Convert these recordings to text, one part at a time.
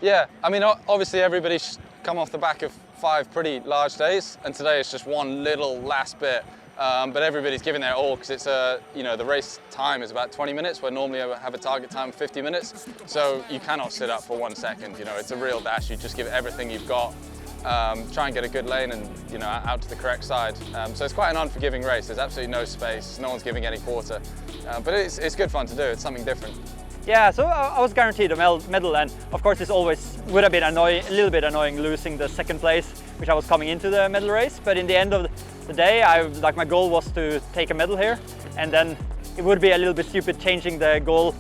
Yeah, I mean, obviously everybody's come off the back of 5 pretty large days, and today it's just one little last bit. But everybody's giving their all because it's the race time is about 20 minutes, where normally I have a target time of 50 minutes. So you cannot sit up for 1 second. It's a real dash. You just give everything you've got. Try and get a good lane and out to the correct side. So it's quite an unforgiving race. There's absolutely no space. No one's giving any quarter. But it's good fun to do. It's something different. Yeah, so I was guaranteed a medal, and of course it would have been a little bit annoying losing the second place, which I was coming into the medal race. But in the end of the day, my goal was to take a medal here, and then it would be a little bit stupid changing the goal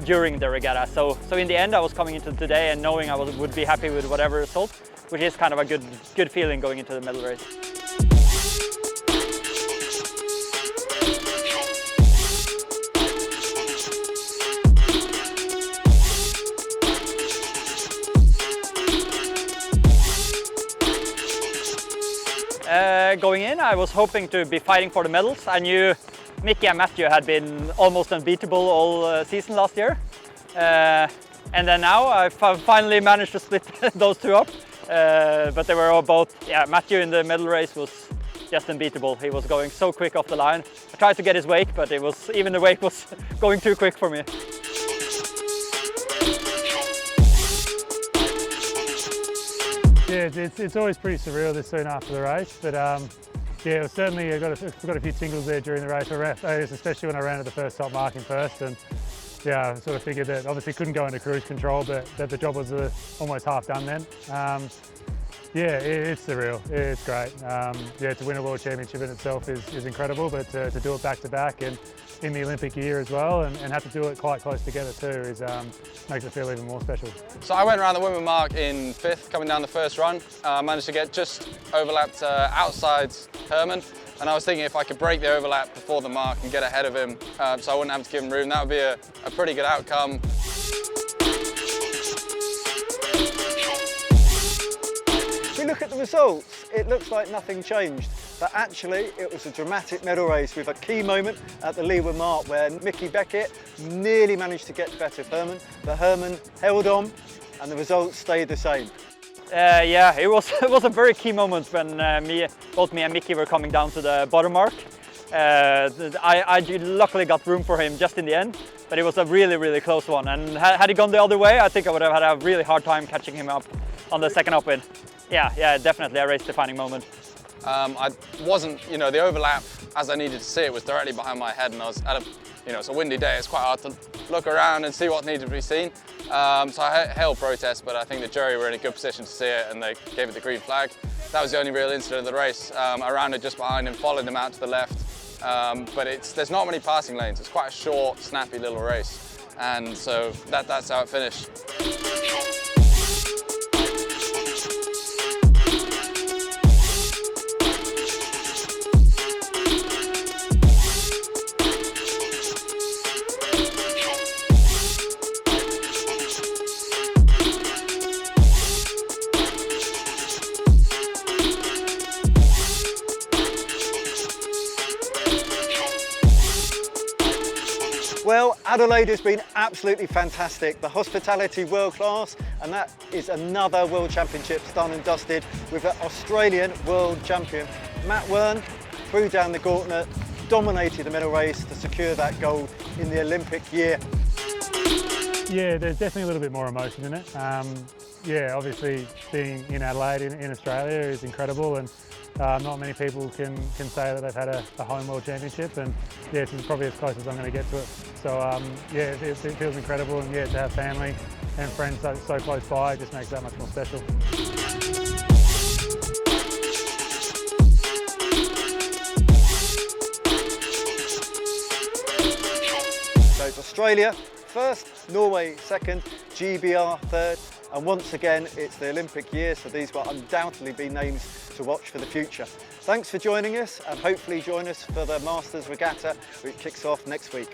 during the regatta. So in the end, I was coming into today and knowing I would be happy with whatever result, which is kind of a good feeling going into the medal race. Going in, I was hoping to be fighting for the medals. I knew Mickey and Matthew had been almost unbeatable all season last year. And then now I finally managed to split those two up. But they were all both, Matthew in the medal race was just unbeatable. He was going so quick off the line. I tried to get his wake, but even the wake was going too quick for me. Yeah, it's always pretty surreal this soon after the race, but yeah, it was certainly, I got a few tingles there during the race, especially when I ran at the first top marking first, and yeah, I sort of figured that obviously couldn't go into cruise control, but that the job was almost half done then. Yeah, it's surreal, it's great. Yeah, to win a world championship in itself is incredible, but to do it back to back and in the Olympic year as well, and have to do it quite close together too, makes it feel even more special. So I went around the women mark in 5th, coming down the first run. Managed to get just overlapped outside Herman, and I was thinking if I could break the overlap before the mark and get ahead of him, so I wouldn't have to give him room, that would be a pretty good outcome. If we look at the results, it looks like nothing changed, but actually it was a dramatic medal race with a key moment at the leeward mark where Mickey Beckett nearly managed to get the better of Herman, but Herman held on and the results stayed the same. Yeah, it was a very key moment when both me and Mickey were coming down to the bottom mark. I luckily got room for him just in the end, but it was a really close one, and had he gone the other way, I think I would have had a really hard time catching him up on the second upwind. Yeah, definitely a race-defining moment. I wasn't, the overlap as I needed to see it was directly behind my head, and I was at it's a windy day. It's quite hard to look around and see what needed to be seen. So I hailed protest, but I think the jury were in a good position to see it, and they gave it the green flag. That was the only real incident of the race. I rounded just behind him, followed him out to the left. But there's not many passing lanes. It's quite a short, snappy little race, and so that's how it finished. Well, Adelaide has been absolutely fantastic. The hospitality world class, and that is another World Championships done and dusted with an Australian world champion. Matt Wern threw down the gauntlet, dominated the medal race to secure that gold in the Olympic year. Yeah, there's definitely a little bit more emotion in it. Yeah, obviously being in Adelaide in Australia is incredible, and not many people can say that they've had a home world championship, and yeah, this is probably as close as I'm going to get to it. So yeah, it feels incredible, and yeah, to have family and friends so close by just makes that much more special. So it's Australia first, Norway second, GBR third, and once again it's the Olympic year, so these will undoubtedly be names to watch for the future. Thanks for joining us, and hopefully join us for the Masters Regatta, which kicks off next week.